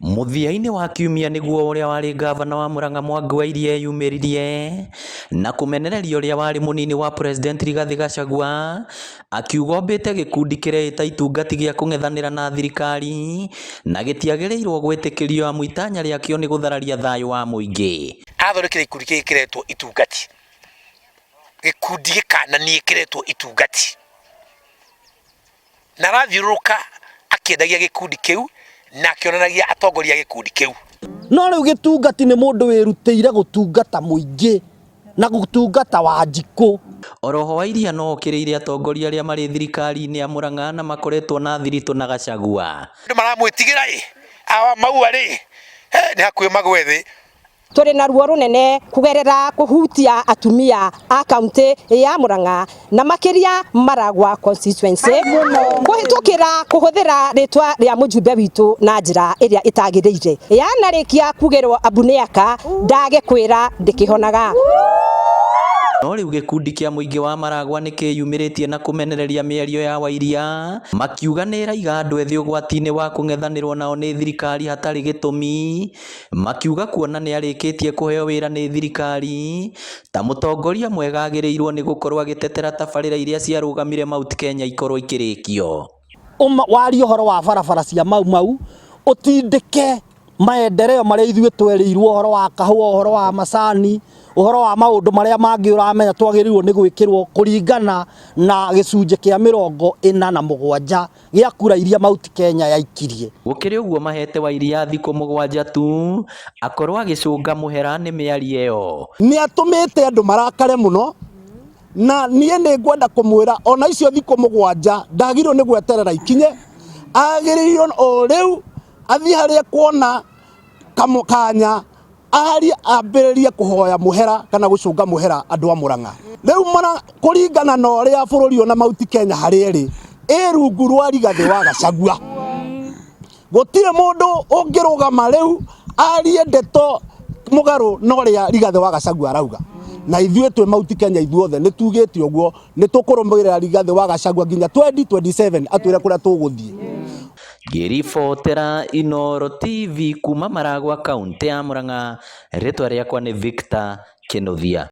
Mũthia-inĩ wa kiumia nĩguo ũrĩa warĩ ngavana wa Murang'a Mwangi wa Iria eyumĩririe na kũmenereria ũrĩa warĩ mũnini wa President Rigathi Gachagua, akiuga ombĩte gĩkundi kĩreĩta Itungati gĩa kũng'ethanĩra na thirikari na gĩtiagĩrĩirwo gwĩtĩkĩrio amu itanya rĩakĩo nĩ gũthararia thayũ wa mũingĩ. Athondekire gĩkundi gĩkĩ kĩretwo Itungati, gĩkundi gĩkananie kĩretwo Itungati, na arathiũrũrũka akĩendagia gĩkundi kĩu na akĩonanagia atongoria gĩkundi kĩu. No rĩu Gĩtungati nĩ mũndũ wĩrutĩire gũtungata mũingĩ na gũtungata Wanjikũ. Oroho wa Iria no okĩrĩire atongoria arĩa marĩ thirikari-inĩ ya Murang'a na makoretwo na thiritũ na Gachagua. Andũ maramwĩtigĩra awa maua nĩ hakuhĩ magwe thĩ. Tũrĩ na ruo rũnene kũgerera kũhutia atumia a kaunti ya Murang'a na makĩria Maragwa constituency kũhĩtũkĩra kũhũthĩra rĩtwa rĩa mũjumbe witũ na njĩra ĩrĩa ĩtagĩrĩire. Yanarĩkia kugerwo Abuniaka ndagĩkwĩra ndĩkĩhonaga. No rĩu gĩkundi kĩa mũingĩ wa Maragwa nĩkĩyumĩrĩtie na kũmenereria mĩario ya Wairia, makiuga nĩraiga andũ ethĩ ũgwati-inĩ wa kũng'ethanĩrwo nao nĩ thirikari hatarĩ gĩtũmi, makiuga kuona nĩarĩkĩtie kũheo wĩra nĩ thirikari ta mũtongoria mwega agĩrĩirwo nĩ gũkorwo agĩtetera tabarĩra iria ciarũgamire Mount Kenya ikorwo ikĩrĩkio. Waria ũhoro wa barabara cia mau ũtindĩke maendeleo marĩa ithuĩ twerĩirwo, ũhoro wa kahũa, ũhoro wa macani, ũhoro wa maũndũ marĩa mangĩ ũramenya twagĩrĩirwo nĩ gwĩkĩrwo kũringana na gĩcunjĩ kĩa 47 gĩa kura iria Mount Kenya yaikirie. Gũkĩrĩ ũguo mahete Wairia thikũ 7 tu akorwo agĩcũnga mũhera nĩ mĩario ĩyo. Nĩ atũmĩte andũ marakare mũno na niĩ nĩ ngwenda kũmwĩra ona icio thikũ 7 ndagĩrĩirwo nĩ gweterera ikinye, agĩrĩirwo o rĩu athiĩ harĩa kuona kanya ambĩrĩrie kũhoya mũhera kana gũcũnga mũhera andũ a Murang'a. Rĩu kũringana na ũrĩa bũrũri ona Mount Kenya harĩ ĩrĩ rungu rwa Rigathi wa Gachagua. Gũtirĩ mũndũ ũngĩrũgama rĩu arie ndeto mũgarũ na ũrĩa Rigathi wa Gachagua arauga. Na ithuĩ twĩ Mount Kenya ithuothe nĩ tugĩte ũguo, nĩ tũkũrũmĩrĩra Rigathi wa Gachagua nginya 2027 atwĩre kũrĩa tũgũthiĩ. Ngĩribotera Inooro TV kuma Maragwa kaunti ya Murang'a, rĩtwa rĩakwa nĩ Victor Kĩnuthia.